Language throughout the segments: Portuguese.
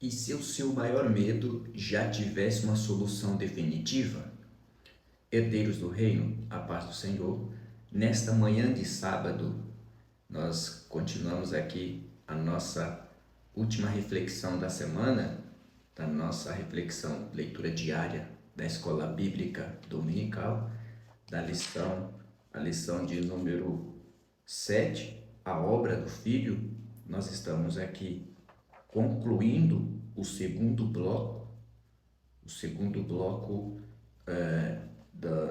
E se o seu maior medo já tivesse uma solução definitiva? Herdeiros do Reino, a paz do Senhor, nesta manhã de sábado, nós continuamos aqui a nossa última reflexão da semana, da nossa reflexão, leitura diária da Escola Bíblica Dominical, a lição de número 7, a obra do Filho. Nós estamos aqui concluindo o segundo bloco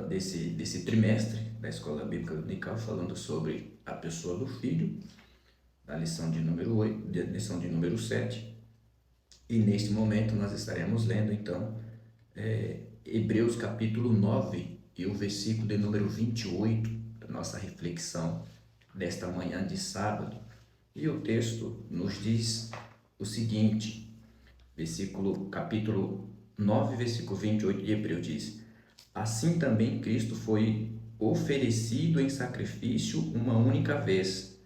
desse trimestre da Escola Bíblica Dominical, falando sobre a pessoa do Filho, da lição de número 8, lição de número 7. E neste momento nós estaremos lendo então Hebreus capítulo 9 e o versículo de número 28, da nossa reflexão desta manhã de sábado. E o texto nos diz o seguinte, capítulo 9, versículo 28 de Hebreus diz: assim também Cristo foi oferecido em sacrifício uma única vez,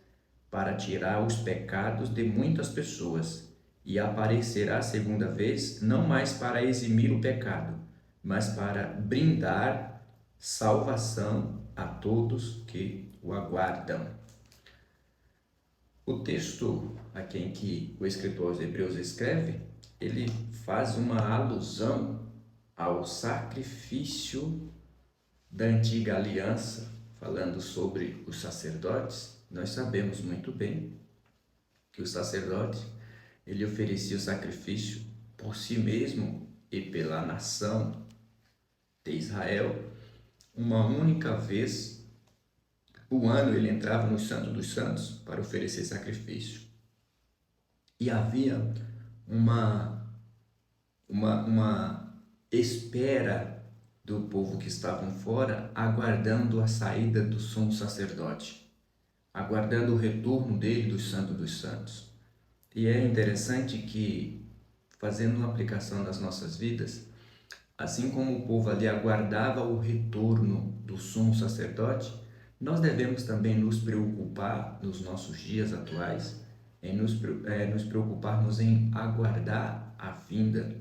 para tirar os pecados de muitas pessoas, e aparecerá a segunda vez, não mais para eximir o pecado, mas para brindar salvação a todos que o aguardam. O texto a quem que o escritor aos Hebreus escreve, ele faz uma alusão ao sacrifício da antiga aliança, falando sobre os sacerdotes. Nós sabemos muito bem que o sacerdote, ele oferecia o sacrifício por si mesmo e pela nação de Israel. Uma única vez o ano ele entrava no Santo dos Santos para oferecer sacrifício. E havia uma espera do povo que estavam fora, aguardando a saída do sumo sacerdote, aguardando o retorno dele do Santo dos Santos. E é interessante que, fazendo uma aplicação nas nossas vidas, assim como o povo ali aguardava o retorno do sumo sacerdote, nós devemos também nos preocupar nos nossos dias atuais, nos preocuparmos em aguardar a vinda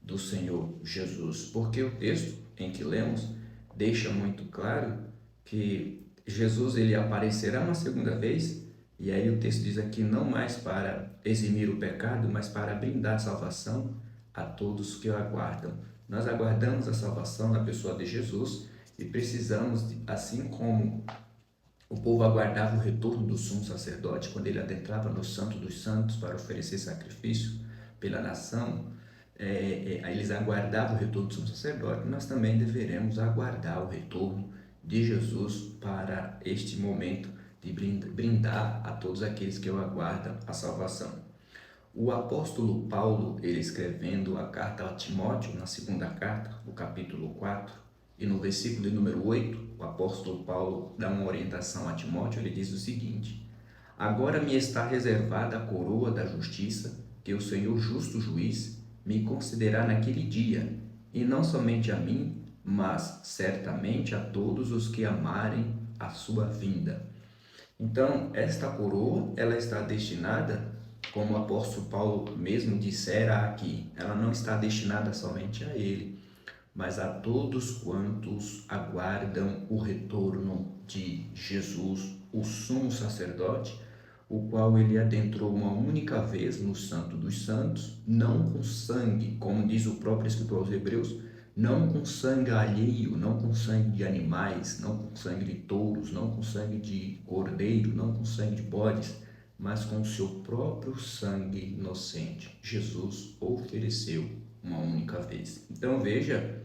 do Senhor Jesus, porque o texto em que lemos deixa muito claro que Jesus ele aparecerá uma segunda vez, e aí o texto diz aqui, não mais para eximir o pecado, mas para brindar salvação a todos que o aguardam. Nós aguardamos a salvação na pessoa de Jesus e precisamos, assim como o povo aguardava o retorno do sumo sacerdote quando ele adentrava no Santo dos Santos para oferecer sacrifício pela nação, eles aguardavam o retorno do sumo sacerdote. Nós também deveremos aguardar o retorno de Jesus para este momento de brindar a todos aqueles que o aguardam a salvação. O apóstolo Paulo, ele escrevendo a carta a Timóteo, na segunda carta, no capítulo 4, e no versículo de número 8, o apóstolo Paulo dá uma orientação a Timóteo, ele diz o seguinte: agora me está reservada a coroa da justiça, que o Senhor justo juiz me concederá naquele dia, e não somente a mim, mas certamente a todos os que amarem a sua vinda. Então, esta coroa, ela está destinada, como o apóstolo Paulo mesmo dissera aqui, ela não está destinada somente a ele, mas a todos quantos aguardam o retorno de Jesus, o sumo sacerdote, o qual ele adentrou uma única vez no Santo dos Santos, não com sangue, como diz o próprio escritor aos Hebreus, não com sangue alheio, não com sangue de animais, não com sangue de touros, não com sangue de cordeiro, não com sangue de bodes, mas com o seu próprio sangue inocente. Jesus ofereceu uma única vez. Então veja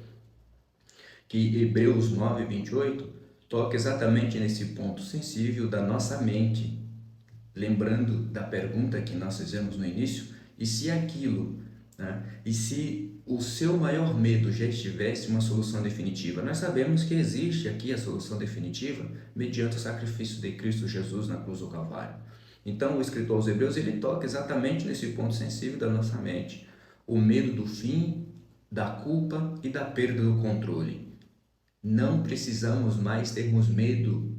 que Hebreus 9, 28 toca exatamente nesse ponto sensível da nossa mente, lembrando da pergunta que nós fizemos no início, e se aquilo, né? E se o seu maior medo já estivesse uma solução definitiva? Nós sabemos que existe aqui a solução definitiva mediante o sacrifício de Cristo Jesus na cruz do Calvário. Então o escritor aos Hebreus, ele toca exatamente nesse ponto sensível da nossa mente, o medo do fim, da culpa e da perda do controle. Não precisamos mais termos medo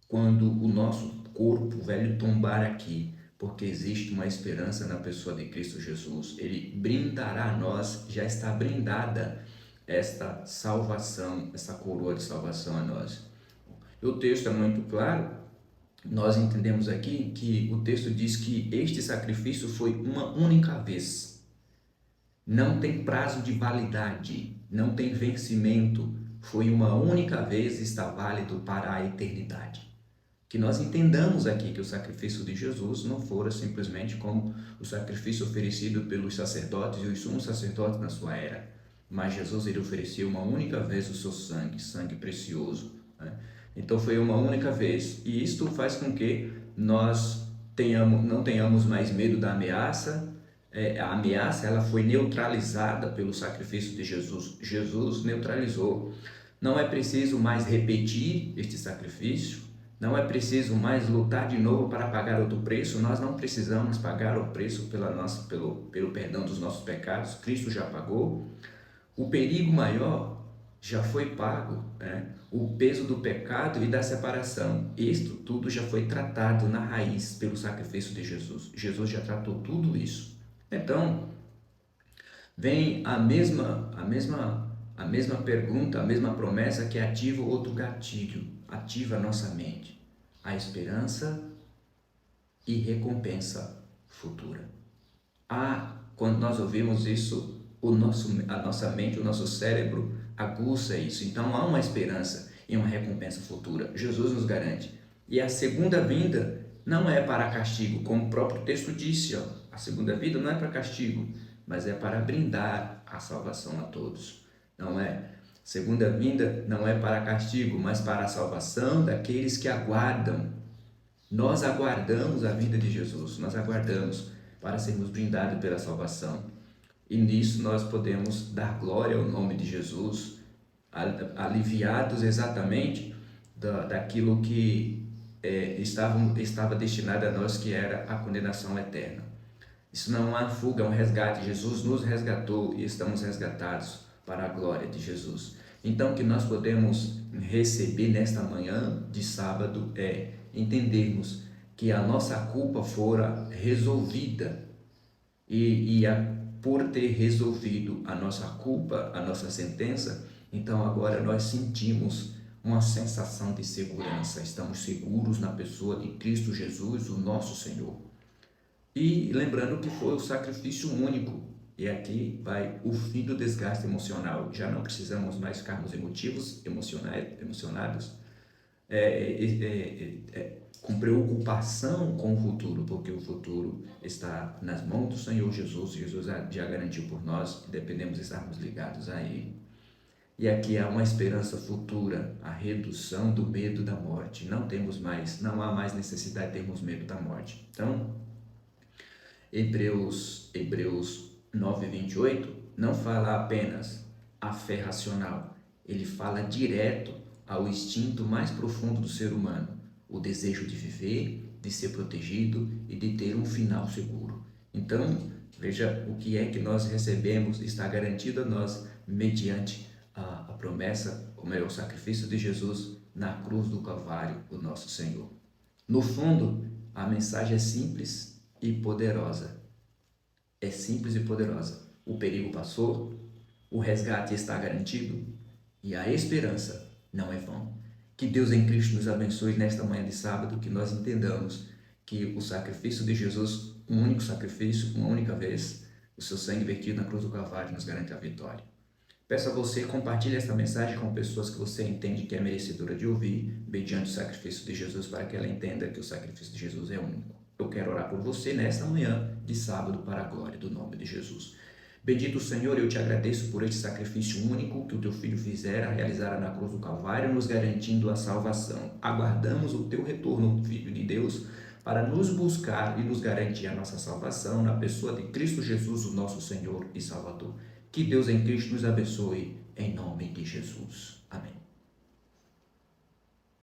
quando o nosso corpo velho tombar aqui, porque existe uma esperança na pessoa de Cristo Jesus. Ele brindará a nós, já está brindada esta salvação, essa coroa de salvação a nós. O texto é muito claro, nós entendemos aqui que o texto diz que este sacrifício foi uma única vez. Não tem prazo de validade, não tem vencimento, foi uma única vez e está válido para a eternidade. Que nós entendamos aqui que o sacrifício de Jesus não fora simplesmente como o sacrifício oferecido pelos sacerdotes e os sumos sacerdotes na sua era, mas Jesus ele ofereceu uma única vez o seu sangue, sangue precioso, né? Então foi uma única vez, e isto faz com que nós não tenhamos mais medo da ameaça. A ameaça ela foi neutralizada pelo sacrifício de Jesus. Jesus neutralizou. Não é preciso mais repetir este sacrifício, não é preciso mais lutar de novo para pagar outro preço. Nós não precisamos pagar o preço pelo perdão dos nossos pecados. Cristo já pagou. O perigo maior já foi pago, né? O peso do pecado e da separação. Isto tudo já foi tratado na raiz pelo sacrifício de Jesus. Jesus já tratou tudo isso. Então, vem a mesma pergunta, a mesma promessa que ativa outro gatilho, ativa a nossa mente, a esperança e recompensa futura. Quando nós ouvimos isso, a nossa mente, o nosso cérebro aguça isso. Então há uma esperança e uma recompensa futura. Jesus nos garante. E a segunda vinda não é para castigo, como o próprio texto disse, a segunda vinda não é para castigo, mas é para brindar a salvação a todos. Não é? Segunda vinda não é para castigo, mas para a salvação daqueles que aguardam. Nós aguardamos a vinda de Jesus, nós aguardamos para sermos brindados pela salvação. E nisso nós podemos dar glória ao nome de Jesus, aliviados exatamente daquilo que estava destinado a nós, que era a condenação eterna. Isso não há fuga, é um resgate. Jesus nos resgatou e estamos resgatados para a glória de Jesus. Então, o que nós podemos receber nesta manhã de sábado é entendermos que a nossa culpa fora resolvida por ter resolvido a nossa culpa, a nossa sentença, então agora nós sentimos uma sensação de segurança. Estamos seguros na pessoa de Cristo Jesus, o nosso Senhor. E lembrando que foi o sacrifício único, e aqui vai o fim do desgaste emocional. Já não precisamos mais ficarmos emocionados, com preocupação com o futuro, porque o futuro está nas mãos do Senhor Jesus. Jesus já garantiu por nós e dependemos de estarmos ligados a Ele. E aqui há uma esperança futura, a redução do medo da morte. Não há mais necessidade de termos medo da morte. Então, Hebreus 9:28 não fala apenas a fé racional, ele fala direto ao instinto mais profundo do ser humano, o desejo de viver, de ser protegido e de ter um final seguro. Então, veja o que é que nós recebemos, está garantido a nós mediante a promessa, ou melhor, o sacrifício de Jesus na cruz do Calvário, o nosso Senhor. No fundo, a mensagem é simples e poderosa. É simples e poderosa. O perigo passou, o resgate está garantido e a esperança não é vã. Que Deus em Cristo nos abençoe nesta manhã de sábado, que nós entendamos que o sacrifício de Jesus, um único sacrifício, uma única vez, o seu sangue vertido na cruz do Calvário nos garante a vitória. Peço a você, compartilhe esta mensagem com pessoas que você entende que é merecedora de ouvir, mediante o sacrifício de Jesus, para que ela entenda que o sacrifício de Jesus é único. Eu quero orar por você nesta manhã de sábado para a glória do nome de Jesus. Bendito Senhor, eu te agradeço por este sacrifício único que o teu Filho realizara na cruz do Calvário, nos garantindo a salvação. Aguardamos o teu retorno, Filho de Deus, para nos buscar e nos garantir a nossa salvação na pessoa de Cristo Jesus, o nosso Senhor e Salvador. Que Deus em Cristo nos abençoe, em nome de Jesus. Amém.